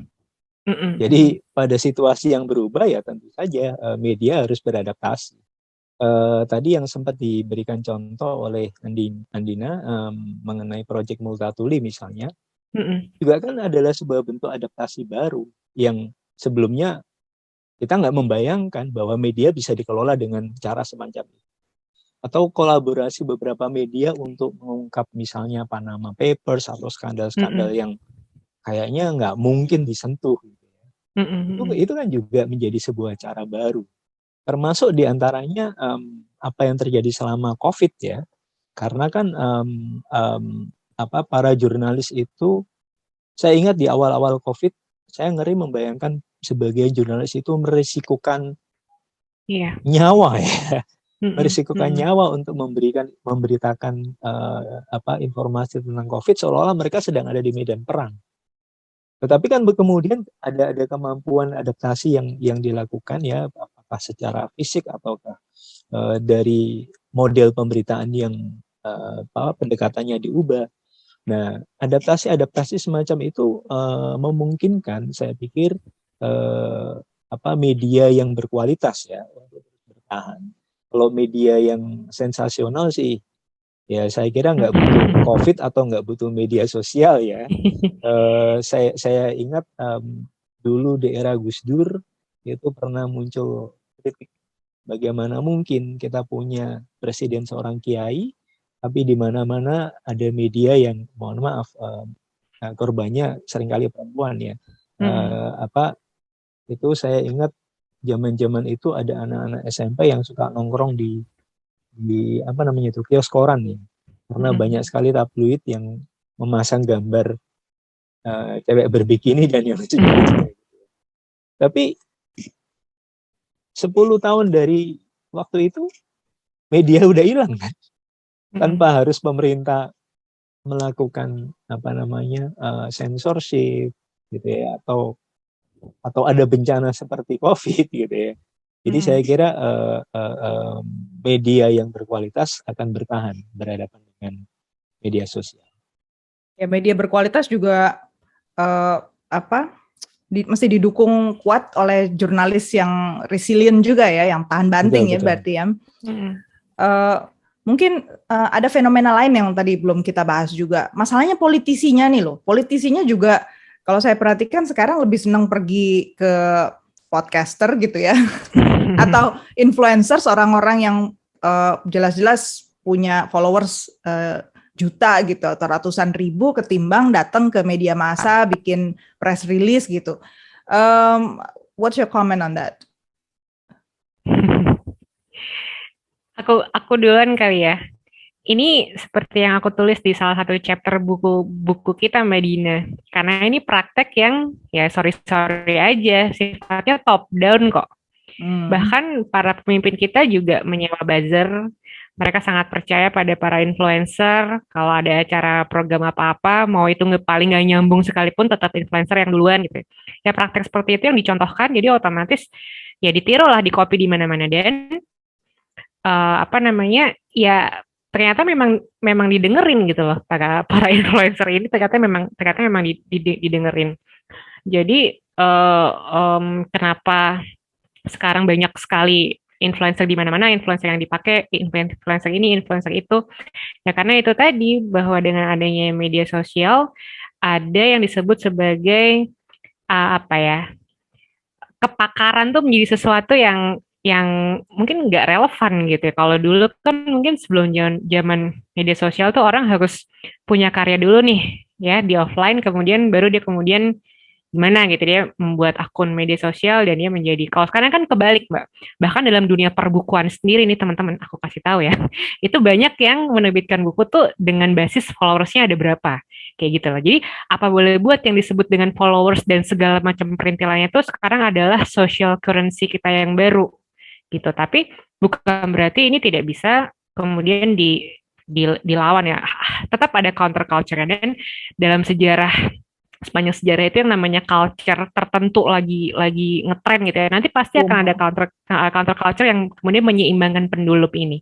Jadi pada situasi yang berubah ya tentu saja media harus beradaptasi. Tadi yang sempat diberikan contoh oleh Andina mengenai Project Multatuli misalnya, juga kan adalah sebuah bentuk adaptasi baru yang sebelumnya kita nggak membayangkan bahwa media bisa dikelola dengan cara semacam ini. Atau kolaborasi beberapa media untuk mengungkap misalnya Panama Papers atau skandal-skandal yang kayaknya nggak mungkin disentuh. Itu kan juga menjadi sebuah cara baru. Termasuk diantaranya apa yang terjadi selama COVID ya. Karena kan para jurnalis itu, saya ingat di awal-awal COVID, saya ngeri membayangkan sebagai jurnalis itu merisikokan Iya. nyawa ya, Mm-mm, merisikokan mm-mm, nyawa untuk memberitakan informasi tentang COVID seolah-olah mereka sedang ada di medan perang. Tetapi kan kemudian ada kemampuan adaptasi yang dilakukan ya, apakah secara fisik ataukah dari model pemberitaan yang pendekatannya diubah. Nah, adaptasi semacam itu memungkinkan, saya pikir, media yang berkualitas ya untuk bertahan. Kalau media yang sensasional sih, ya saya kira nggak butuh COVID atau nggak butuh media sosial ya. Saya ingat dulu di era Gus Dur itu pernah muncul kritik bagaimana mungkin kita punya presiden seorang kiai tapi di mana-mana ada media yang mohon maaf korbannya seringkali perempuan ya. mm-mm, Itu saya ingat zaman-zaman itu ada anak-anak SMP yang suka nongkrong di kios koran ya. Karena banyak mm-mm. sekali tabloid yang memasang gambar cewek berbikini dan yang lucu-lucu. Tapi 10 tahun dari waktu itu media udah hilang kan, tanpa harus pemerintah melakukan censorship gitu ya, atau ada bencana seperti COVID gitu ya. Jadi saya kira media yang berkualitas akan bertahan berhadapan dengan media sosial. Ya, media berkualitas juga eh, mesti didukung kuat oleh jurnalis yang resilient juga ya, yang tahan banting ya, Betul. berarti ya. Mm-mm. Mungkin ada fenomena lain yang tadi belum kita bahas juga. Masalahnya politisinya nih loh. Politisinya juga kalau saya perhatikan sekarang lebih senang pergi ke podcaster gitu ya, atau influencers, orang-orang yang jelas-jelas punya followers juta gitu atau ratusan ribu ketimbang datang ke media massa bikin press release gitu. What's your comment on that? Aku duluan kali ya. Ini seperti yang aku tulis di salah satu chapter buku kita, Mbak Dina. Karena ini praktek yang ya sorry aja, sifatnya top down kok. Bahkan para pemimpin kita juga menyewa buzzer. Mereka sangat percaya pada para influencer. Kalau ada acara program apa-apa, mau itu paling nggak nyambung sekalipun, tetap influencer yang duluan gitu. Ya praktek seperti itu yang dicontohkan, jadi otomatis ya ditiru lah, di copy di mana-mana. Dan ya ternyata memang didengerin gitu loh, para influencer ini ternyata memang didengerin. Jadi kenapa sekarang banyak sekali influencer di mana-mana, influencer yang dipakai, influencer ini, influencer itu, ya karena itu tadi, bahwa dengan adanya media sosial ada yang disebut sebagai kepakaran tuh menjadi sesuatu yang mungkin nggak relevan gitu ya. Kalau dulu kan mungkin sebelum zaman media sosial tuh orang harus punya karya dulu nih ya di offline, kemudian baru dia kemudian gimana gitu dia membuat akun media sosial dan dia menjadi, kalau sekarang kan kebalik Mbak, bahkan dalam dunia perbukuan sendiri nih teman-teman, aku kasih tahu ya, itu banyak yang menerbitkan buku tuh dengan basis followersnya ada berapa, kayak gitu loh. Jadi apa boleh buat yang disebut dengan followers dan segala macam perintilannya itu sekarang adalah social currency kita yang baru gitu. Tapi bukan berarti ini tidak bisa kemudian dilawan ya, tetap ada counter culture. Dan dalam sepanjang sejarah itu yang namanya culture tertentu lagi ngetren gitu ya. Nanti pasti akan ada counter culture yang kemudian menyeimbangkan pendulup ini.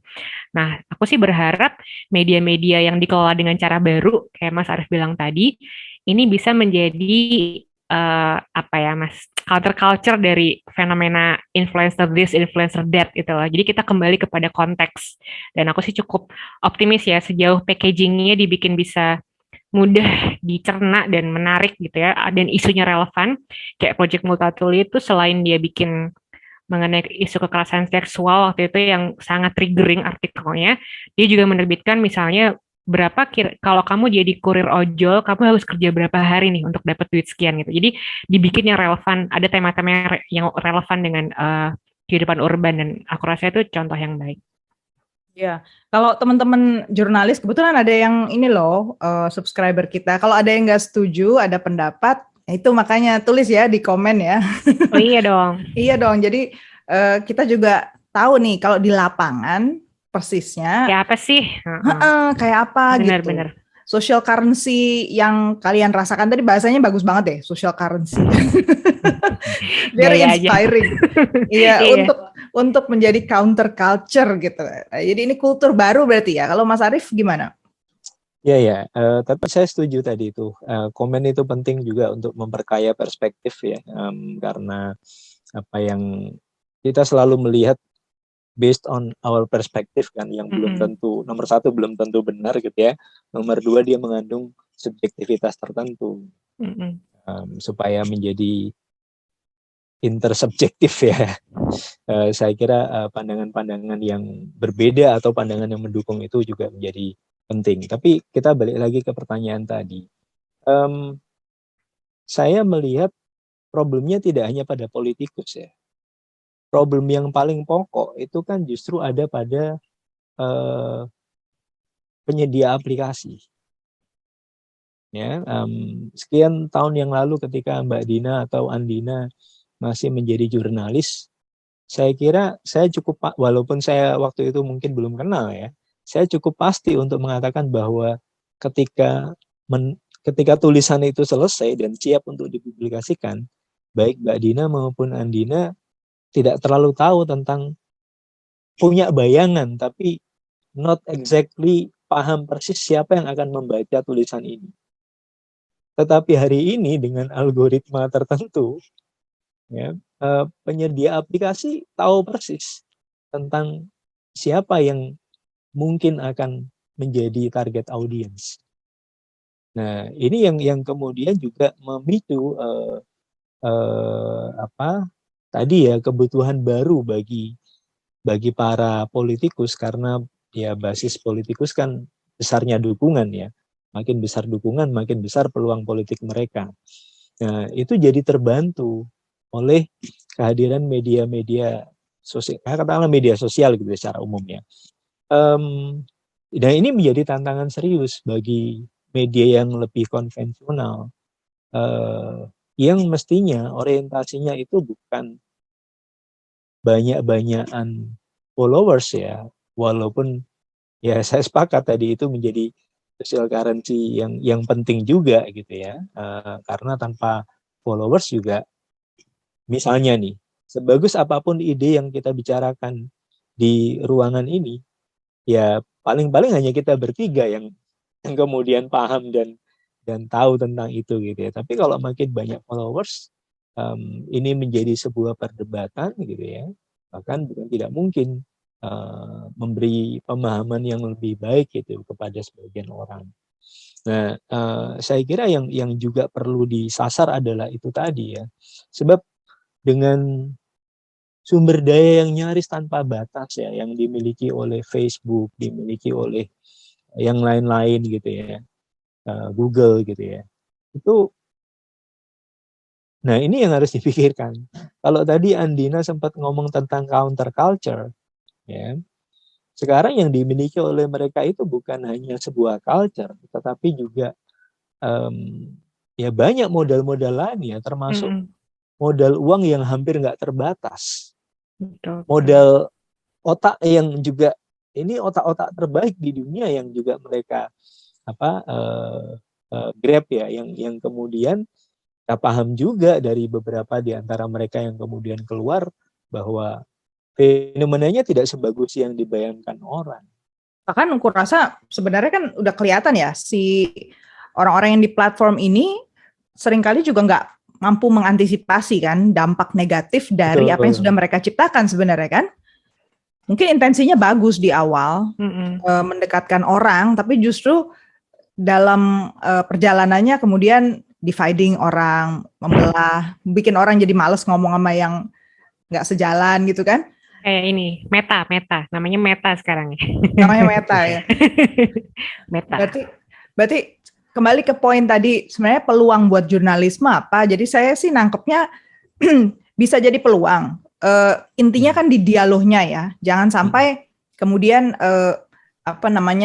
Nah, aku sih berharap media-media yang dikelola dengan cara baru, kayak Mas Arief bilang tadi, ini bisa menjadi Mas, counter culture dari fenomena influencer this, influencer that gitu loh. Jadi kita kembali kepada konteks. Dan aku sih cukup optimis ya, sejauh packagingnya dibikin bisa mudah dicerna dan menarik gitu ya, dan isunya relevan. Kayak Project Multatuli itu selain dia bikin mengenai isu kekerasan seksual waktu itu yang sangat triggering artikelnya, dia juga menerbitkan misalnya kalau kamu jadi kurir ojol, kamu harus kerja berapa hari nih untuk dapat duit sekian gitu. Jadi dibikin yang relevan, ada tema-tema yang relevan dengan kehidupan urban, dan aku rasa itu contoh yang baik. Ya, kalau teman-teman jurnalis kebetulan ada yang ini loh, subscriber kita. Kalau ada yang nggak setuju, ada pendapat, Itu makanya tulis ya di komen ya. Oh iya dong. Iya dong. Jadi kita juga tahu nih kalau di lapangan persisnya Kayak apa sih? kayak apa gitu. Benar-benar. Social currency yang kalian rasakan tadi bahasanya bagus banget deh, social currency. Very Gaya aja. inspiring. Iya, Iya. untuk menjadi counter culture gitu. Jadi ini kultur baru berarti ya. Kalau Mas Arief gimana? Ya, tapi saya setuju tadi itu. Komen itu penting juga untuk memperkaya perspektif ya, karena apa yang kita selalu melihat based on our perspective kan, yang belum tentu, nomor satu belum tentu benar gitu ya, nomor dua dia mengandung subjektivitas tertentu, supaya menjadi intersubjektif ya. Saya kira pandangan-pandangan yang berbeda atau pandangan yang mendukung itu juga menjadi penting. Tapi kita balik lagi ke pertanyaan tadi. Saya melihat problemnya tidak hanya pada politikus ya. Problem yang paling pokok itu kan justru ada pada penyedia aplikasi. Ya, sekian tahun yang lalu ketika Mbak Dina atau Andina masih menjadi jurnalis, saya kira saya cukup, walaupun saya waktu itu mungkin belum kenal ya, saya cukup pasti untuk mengatakan bahwa ketika tulisan itu selesai dan siap untuk dipublikasikan, baik Mbak Dina maupun Andina tidak terlalu tahu tentang, punya bayangan tapi not exactly paham persis siapa yang akan membaca tulisan ini. Tetapi hari ini dengan algoritma tertentu, ya, penyedia aplikasi tahu persis tentang siapa yang mungkin akan menjadi target audience. Nah, ini yang kemudian juga memicu tadi ya, kebutuhan baru bagi para politikus, karena ya basis politikus kan besarnya dukungan ya. Makin besar dukungan, makin besar peluang politik mereka. Nah, itu jadi terbantu oleh kehadiran media-media sosial, katakanlah media sosial gitu secara umumnya. Dan ini menjadi tantangan serius bagi media yang lebih konvensional, yang mestinya orientasinya itu bukan banyak-banyakan followers ya, walaupun ya saya sepakat tadi itu menjadi social currency yang penting juga gitu ya, karena tanpa followers juga, misalnya nih, sebagus apapun ide yang kita bicarakan di ruangan ini, ya paling-paling hanya kita bertiga yang kemudian paham dan tahu tentang itu gitu ya. Tapi kalau makin banyak followers, ini menjadi sebuah perdebatan gitu ya, bahkan bukan tidak mungkin memberi pemahaman yang lebih baik gitu kepada sebagian orang. Nah, saya kira yang juga perlu disasar adalah itu tadi ya, sebab dengan sumber daya yang nyaris tanpa batas ya, yang dimiliki oleh Facebook, dimiliki oleh yang lain-lain gitu ya, Google gitu ya, itu, nah ini yang harus dipikirkan. Kalau tadi Andina sempat ngomong tentang counter culture, ya, sekarang yang dimiliki oleh mereka itu bukan hanya sebuah culture, tetapi juga ya banyak modal-modal lain ya, termasuk modal uang yang hampir nggak terbatas. Betul. Modal otak yang juga, ini otak-otak terbaik di dunia yang juga mereka grab ya, yang kemudian kita paham juga dari beberapa di antara mereka yang kemudian keluar bahwa fenomenanya tidak sebagus yang dibayangkan orang. Bahkan aku rasa sebenarnya kan udah kelihatan ya, si orang-orang yang di platform ini seringkali juga nggak mampu mengantisipasi kan dampak negatif dari apa yang sudah mereka ciptakan sebenarnya kan. Mungkin intensinya bagus di awal, mendekatkan orang, tapi justru dalam perjalanannya kemudian dividing orang, membelah, bikin orang jadi males ngomong sama yang nggak sejalan gitu kan. Kayak ini, meta, namanya meta sekarang ya. Namanya meta ya. Meta. Berarti kembali ke poin tadi, sebenarnya peluang buat jurnalisme apa? Jadi saya sih nangkepnya bisa jadi peluang. Intinya kan di dialognya ya, jangan sampai kemudian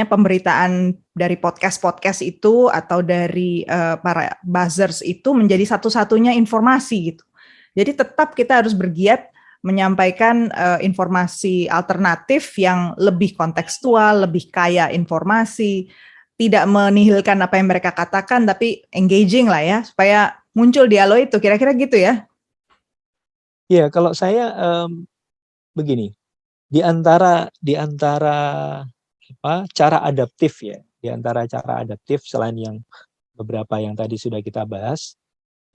pemberitaan dari podcast-podcast itu atau dari para buzzers itu menjadi satu-satunya informasi gitu. Jadi tetap kita harus bergiat menyampaikan informasi alternatif yang lebih kontekstual, lebih kaya informasi, tidak menihilkan apa yang mereka katakan, tapi engaging lah ya, supaya muncul dialog itu, kira-kira gitu ya? Ya, kalau saya begini, di antara cara adaptif ya, di antara cara adaptif selain yang beberapa yang tadi sudah kita bahas,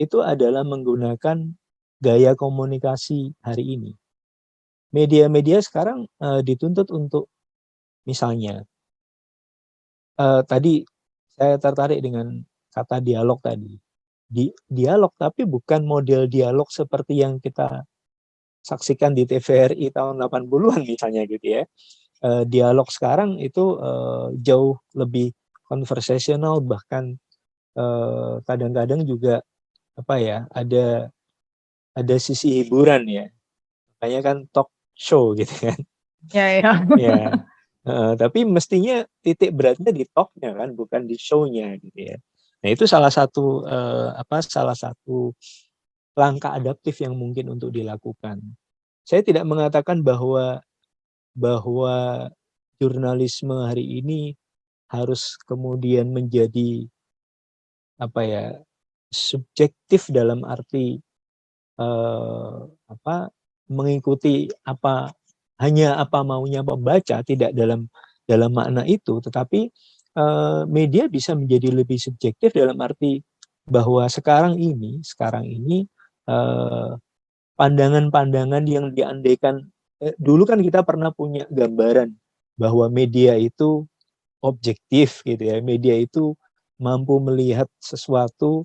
itu adalah menggunakan gaya komunikasi hari ini. Media-media sekarang dituntut untuk misalnya tadi saya tertarik dengan kata dialog tadi. Dialog tapi bukan model dialog seperti yang kita saksikan di TVRI tahun 80-an misalnya gitu ya. Dialog sekarang itu jauh lebih konversasional, bahkan kadang-kadang juga apa ya, ada sisi hiburan ya. Makanya kan talk show gitu kan. Ya, ya. Ya. Tapi mestinya titik beratnya di talk-nya kan, bukan di show-nya gitu ya. Nah, itu salah satu langkah adaptif yang mungkin untuk dilakukan. Saya tidak mengatakan bahwa jurnalisme hari ini harus kemudian menjadi apa ya, subjektif dalam arti mengikuti hanya apa maunya pembaca, tidak dalam makna itu, tetapi media bisa menjadi lebih subjektif dalam arti bahwa sekarang ini pandangan-pandangan yang diandaikan, dulu kan kita pernah punya gambaran bahwa media itu objektif gitu ya, media itu mampu melihat sesuatu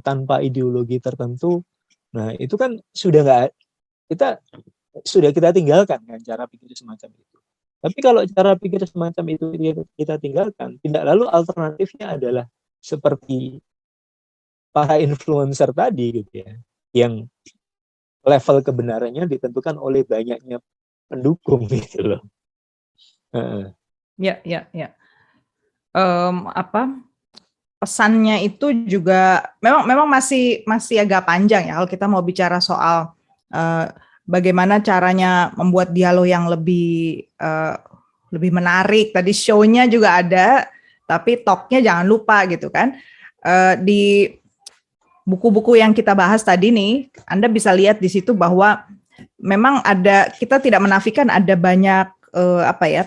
tanpa ideologi tertentu. Nah, itu kan sudah kita tinggalkan kan cara pikir semacam itu. Tapi kalau cara pikir semacam itu kita tinggalkan, tidak lalu alternatifnya adalah seperti para influencer tadi gitu ya, yang level kebenarannya ditentukan oleh banyaknya pendukung gitu loh. Ya. Pesannya itu juga memang masih agak panjang ya kalau kita mau bicara soal bagaimana caranya membuat dialog yang lebih menarik. Tadi show-nya juga ada, tapi talk-nya jangan lupa gitu kan. Di buku-buku yang kita bahas tadi nih, Anda bisa lihat di situ bahwa memang kita tidak menafikan ada banyak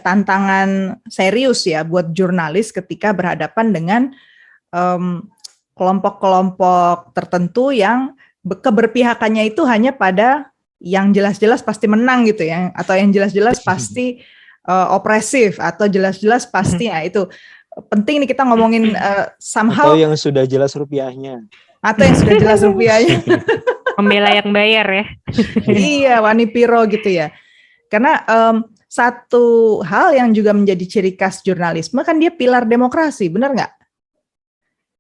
tantangan serius ya buat jurnalis ketika berhadapan dengan kelompok-kelompok tertentu yang keberpihakannya itu hanya pada yang jelas-jelas pasti menang gitu ya, atau yang jelas-jelas pasti opresif, atau jelas-jelas pasti ya itu penting nih kita ngomongin somehow, atau yang sudah jelas rupiahnya, membela yang bayar ya. Iya, Wani Piro gitu ya. Karena satu hal yang juga menjadi ciri khas jurnalisme kan dia pilar demokrasi, benar nggak?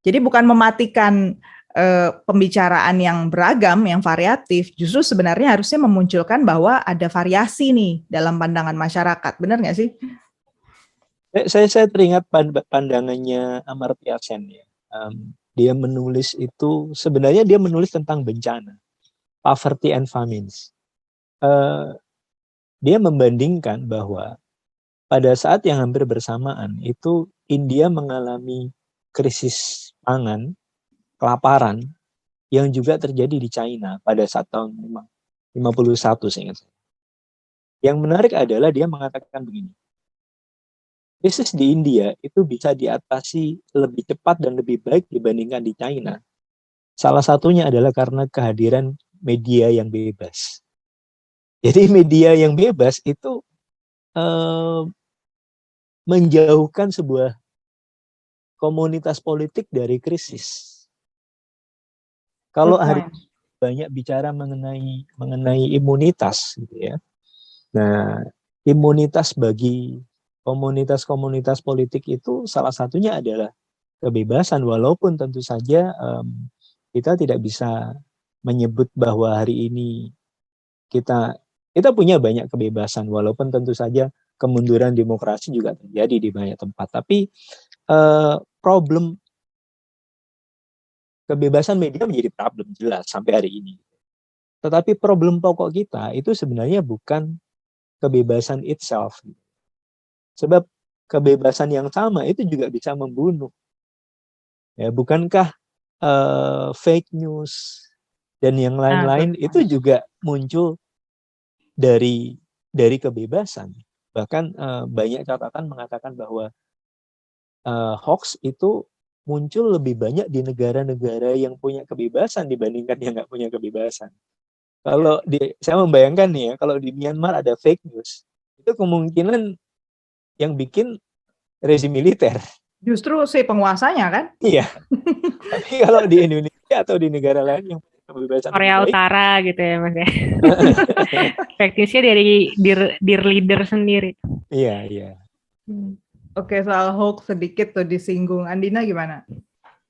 Jadi bukan mematikan pembicaraan yang beragam, yang variatif, justru sebenarnya harusnya memunculkan bahwa ada variasi nih dalam pandangan masyarakat, benar nggak sih? Saya teringat pandangannya Amartya Sen ya. Dia menulis itu, sebenarnya dia menulis tentang bencana, poverty and famines. Dia membandingkan bahwa pada saat yang hampir bersamaan itu India mengalami krisis pangan, kelaparan, yang juga terjadi di China pada saat tahun 51 saya ingat. Yang menarik adalah dia mengatakan begini, krisis di India itu bisa diatasi lebih cepat dan lebih baik dibandingkan di China. Salah satunya adalah karena kehadiran media yang bebas. Jadi media yang bebas itu menjauhkan sebuah komunitas politik dari krisis. Kalau hari ini banyak bicara mengenai imunitas gitu ya. Nah, imunitas bagi komunitas-komunitas politik itu salah satunya adalah kebebasan, walaupun tentu saja kita tidak bisa menyebut bahwa hari ini kita punya banyak kebebasan, walaupun tentu saja kemunduran demokrasi juga terjadi di banyak tempat. Tapi problem kebebasan media menjadi problem jelas sampai hari ini. Tetapi problem pokok kita itu sebenarnya bukan kebebasan itself. Sebab kebebasan yang sama itu juga bisa membunuh. Ya, bukankah fake news dan yang lain-lain itu juga muncul dari kebebasan. Bahkan banyak catatan mengatakan bahwa hoax itu muncul lebih banyak di negara-negara yang punya kebebasan dibandingkan yang nggak punya kebebasan. Kalau saya membayangkan nih ya, kalau di Myanmar ada fake news, itu kemungkinan yang bikin rezim militer. Justru si penguasanya kan? Iya. Tapi kalau di Indonesia atau di negara lain yang punya kebebasan Korea Utara gitu ya Mas ya. Fake newsnya dari dear leader sendiri. Iya, iya. Oke, soal hoax sedikit tuh disinggung. Andina gimana?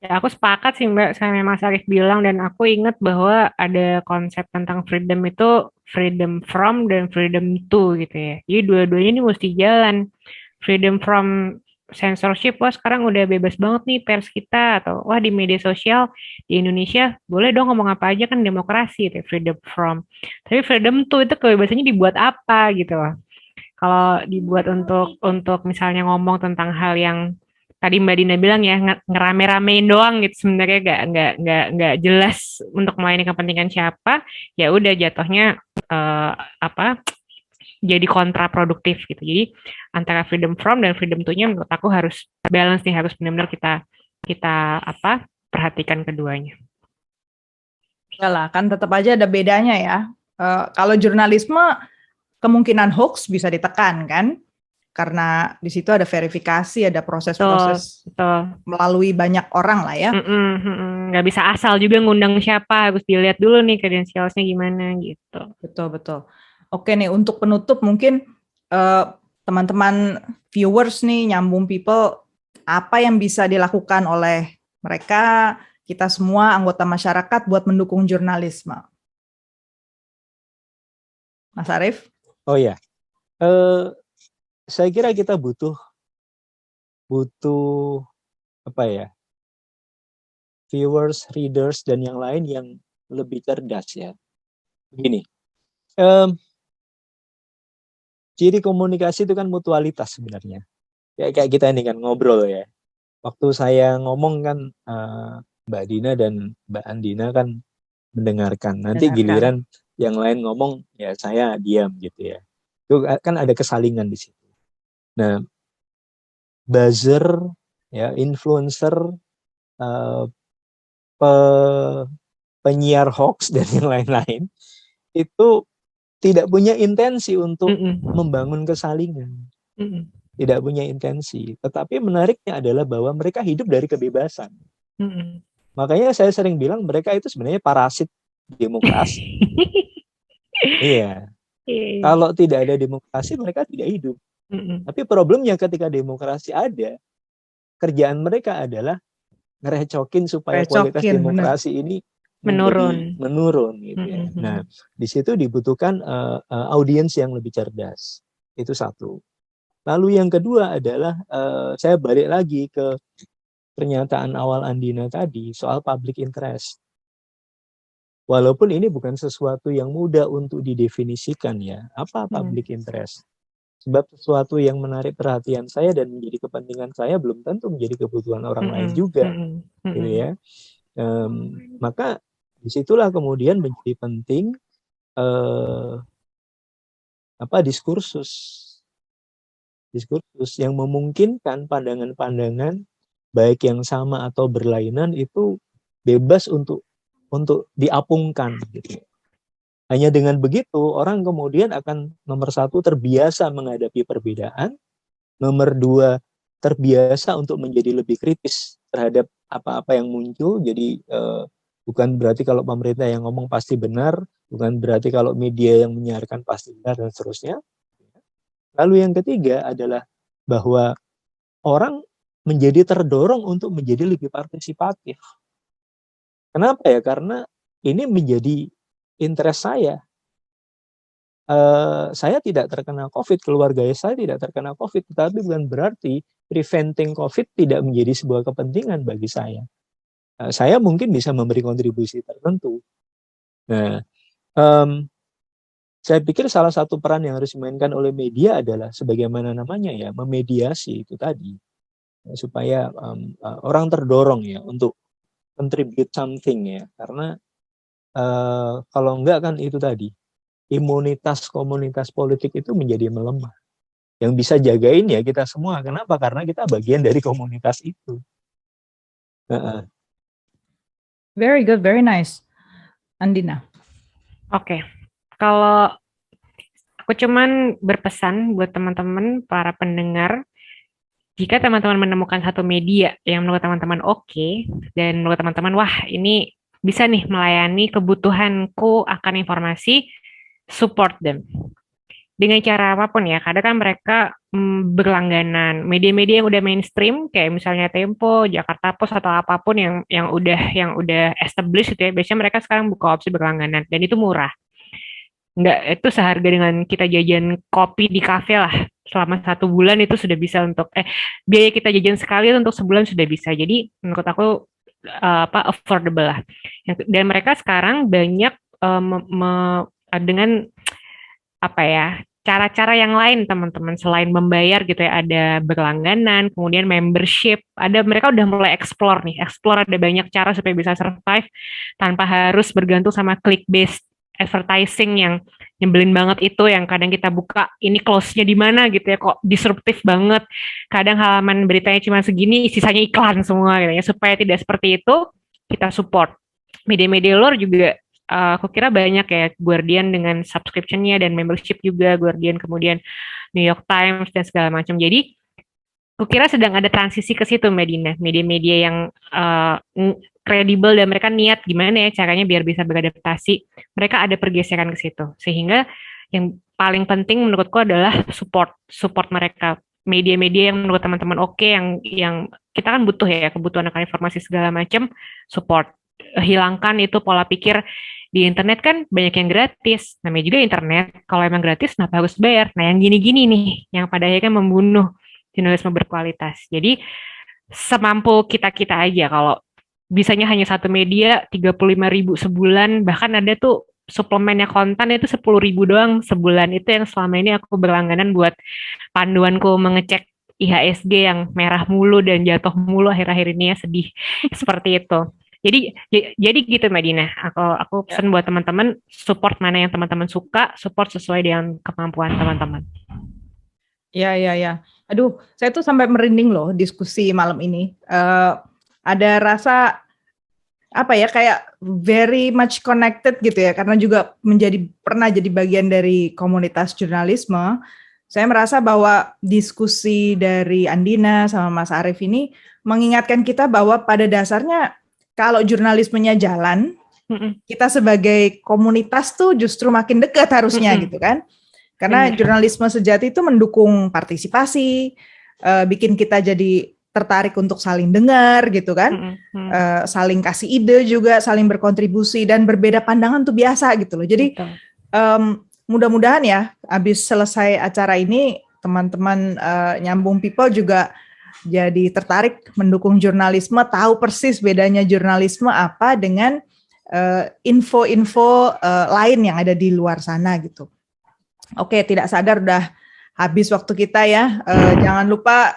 Ya, aku sepakat sih Mbak sama Mas Arif bilang, dan aku ingat bahwa ada konsep tentang freedom itu freedom from dan freedom to gitu ya. Jadi dua-duanya ini mesti jalan. Freedom from censorship, wah sekarang udah bebas banget nih pers kita, atau wah di media sosial di Indonesia boleh dong ngomong apa aja kan demokrasi gitu, freedom from. Tapi freedom to itu kebebasannya dibuat apa gitu loh. Kalau dibuat untuk misalnya ngomong tentang hal yang tadi Mbak Dina bilang ya, ngerame-ramein doang gitu, sebenarnya nggak jelas untuk melayani kepentingan siapa, ya udah jatuhnya apa jadi kontraproduktif gitu. Jadi antara freedom from dan freedom to-nya menurut aku harus balance nih, harus benar-benar kita apa perhatikan keduanya. Enggak lah, kan tetap aja ada bedanya ya. Kalau jurnalisme kemungkinan hoax bisa ditekan kan, karena di situ ada verifikasi, ada proses-proses melalui banyak orang lah ya. Nggak bisa asal juga ngundang siapa, harus dilihat dulu nih kredensialnya gimana gitu. Betul. Oke nih, untuk penutup mungkin teman-teman viewers nih, Nyambung People, apa yang bisa dilakukan oleh mereka, kita semua anggota masyarakat buat mendukung jurnalisme? Mas Arif? Oh ya, saya kira kita butuh apa ya, viewers, readers dan yang lain yang lebih cerdas ya. Begini, ciri komunikasi itu kan mutualitas sebenarnya. Kayak kita ini kan ngobrol ya. Waktu saya ngomong kan Mbak Dina dan Mbak Andina kan mendengarkan. Nanti giliran yang lain ngomong ya saya diam gitu ya. Itu kan ada kesalingan di situ. Nah, buzzer, ya, influencer, penyiar hoax dan yang lain-lain itu tidak punya intensi untuk membangun kesalingan. Tidak punya intensi. Tetapi menariknya adalah bahwa mereka hidup dari kebebasan. Makanya saya sering bilang mereka itu sebenarnya parasit demokrasi. Iya. Kalau tidak ada demokrasi mereka tidak hidup. Tapi problemnya ketika demokrasi ada, kerjaan mereka adalah ngerecokin supaya kualitas demokrasi ini menurun gitu ya. Nah, di situ dibutuhkan audiens yang lebih cerdas. Itu satu. Lalu yang kedua adalah saya balik lagi ke pernyataan awal Andina tadi soal public interest. Walaupun ini bukan sesuatu yang mudah untuk didefinisikan ya. Apa public interest? Sebab sesuatu yang menarik perhatian saya dan menjadi kepentingan saya belum tentu menjadi kebutuhan orang lain juga, gitu ya. Maka disitulah kemudian menjadi penting diskursus yang memungkinkan pandangan-pandangan baik yang sama atau berlainan itu bebas untuk diapungkan, gitu. Hanya dengan begitu orang kemudian akan nomor satu terbiasa menghadapi perbedaan, nomor dua terbiasa untuk menjadi lebih kritis terhadap apa-apa yang muncul. Jadi bukan berarti kalau pemerintah yang ngomong pasti benar, bukan berarti kalau media yang menyiarkan pasti benar dan seterusnya. Lalu yang ketiga adalah bahwa orang menjadi terdorong untuk menjadi lebih partisipatif. Kenapa ya? Karena ini menjadi interest saya. Saya tidak terkena COVID, keluarga saya tidak terkena COVID, tetapi bukan berarti preventing COVID tidak menjadi sebuah kepentingan bagi saya. Saya mungkin bisa memberi kontribusi tertentu. Nah, saya pikir salah satu peran yang harus dimainkan oleh media adalah sebagaimana namanya ya, memediasi itu tadi, supaya orang terdorong ya untuk contribute something ya, karena kalau enggak kan itu tadi, imunitas komunitas politik itu menjadi melemah. Yang bisa jagain ya kita semua. Kenapa? Karena kita bagian dari komunitas itu. Very good, very nice. Andina. Oke. Kalau aku cuman berpesan buat teman-teman para pendengar, jika teman-teman menemukan satu media yang menurut teman-teman oke, dan menurut teman-teman, wah ini bisa nih melayani kebutuhanku akan informasi, support them. Dengan cara apapun ya, kadang kan mereka berlangganan media-media yang udah mainstream, kayak misalnya Tempo, Jakarta Post atau apapun yang udah established gitu ya, biasanya mereka sekarang buka opsi berlangganan dan itu murah. Nggak, itu seharga dengan kita jajan kopi di kafe lah selama 1 bulan itu sudah bisa untuk biaya kita jajan sekali untuk sebulan sudah bisa. Jadi menurut aku affordable lah. Dan mereka sekarang banyak dengan apa ya, cara-cara yang lain teman-teman selain membayar gitu ya, ada berlangganan, kemudian membership, mereka udah mulai explore ada banyak cara supaya bisa survive tanpa harus bergantung sama click based advertising yang nyebelin banget itu, yang kadang kita buka ini close-nya di mana gitu ya, kok disruptif banget, kadang halaman beritanya cuma segini sisanya iklan semua gitu ya. Supaya tidak seperti itu, kita support media-media luar juga. Aku kira banyak ya, Guardian dengan subscription-nya dan membership juga, Guardian kemudian New York Times dan segala macam. Jadi aku kira sedang ada transisi ke situ, Medina, media-media yang kredibel dan mereka niat gimana ya caranya biar bisa beradaptasi. Mereka ada pergeseran ke situ, sehingga yang paling penting menurutku adalah support mereka, media-media yang menurut teman-teman oke, yang kita kan butuh ya, kebutuhan akan informasi segala macam, support. Hilangkan itu pola pikir di internet kan banyak yang gratis, namanya juga internet, kalau emang gratis kenapa harus bayar? Nah yang gini-gini nih yang pada akhirnya membunuh jurnalisme berkualitas. Jadi semampu kita aja, kalau bisanya hanya satu media 35.000 sebulan, bahkan ada tuh suplemennya konten itu 10.000 doang sebulan. Itu yang selama ini aku berlangganan buat panduanku mengecek IHSG yang merah mulu dan jatuh mulu akhir-akhir ini ya, sedih seperti itu. Jadi gitu Medina, aku pesan buat teman-teman, support mana yang teman-teman suka, support sesuai dengan kemampuan teman-teman. Ya. Aduh, saya tuh sampai merinding loh diskusi malam ini. Ada rasa apa ya, kayak very much connected gitu ya, karena juga pernah jadi bagian dari komunitas jurnalisme. Saya merasa bahwa diskusi dari Andina sama Mas Arief ini mengingatkan kita bahwa pada dasarnya kalau jurnalismenya jalan, kita sebagai komunitas tuh justru makin dekat harusnya gitu kan. Karena jurnalisme sejati itu mendukung partisipasi, bikin kita jadi tertarik untuk saling dengar gitu kan, saling kasih ide juga, saling berkontribusi, dan berbeda pandangan tuh biasa gitu loh. Jadi mudah-mudahan ya habis selesai acara ini teman-teman Nyambung People juga jadi tertarik mendukung jurnalisme, tahu persis bedanya jurnalisme apa dengan info-info lain yang ada di luar sana gitu. Oke, tidak sadar udah habis waktu kita ya. Jangan lupa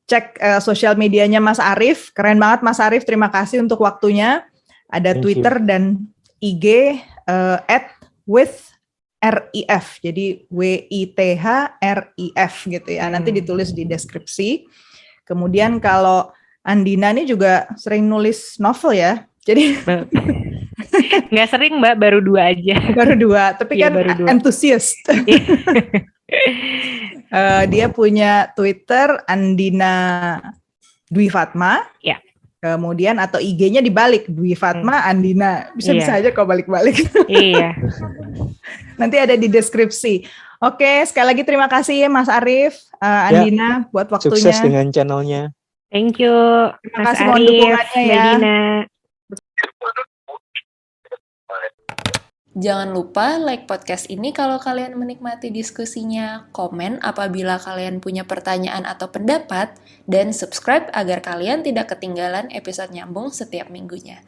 cek sosial medianya Mas Arief. Keren banget Mas Arief, terima kasih untuk waktunya. Ada Twitter dan IG @withrif. Jadi WITHRIF gitu ya. Nanti ditulis di deskripsi. Kemudian kalau Andina ini juga sering nulis novel ya. Jadi nggak sering Mbak, baru 2 aja. Baru 2, tapi ya, kan antusias. Dia punya Twitter Andina Dwi Fatma. Ya. Kemudian atau IG-nya dibalik, Dwi Fatma Andina. Bisa-bisa aja kok balik-balik. Iya. Nanti ada di deskripsi. Oke, sekali lagi terima kasih Mas Arief, Andina buat waktunya. Sukses dengan channelnya. Thank you. Terima kasih mohon dukungannya ya. Medina. Jangan lupa like podcast ini kalau kalian menikmati diskusinya, komen apabila kalian punya pertanyaan atau pendapat, dan subscribe agar kalian tidak ketinggalan episode nyambung setiap minggunya.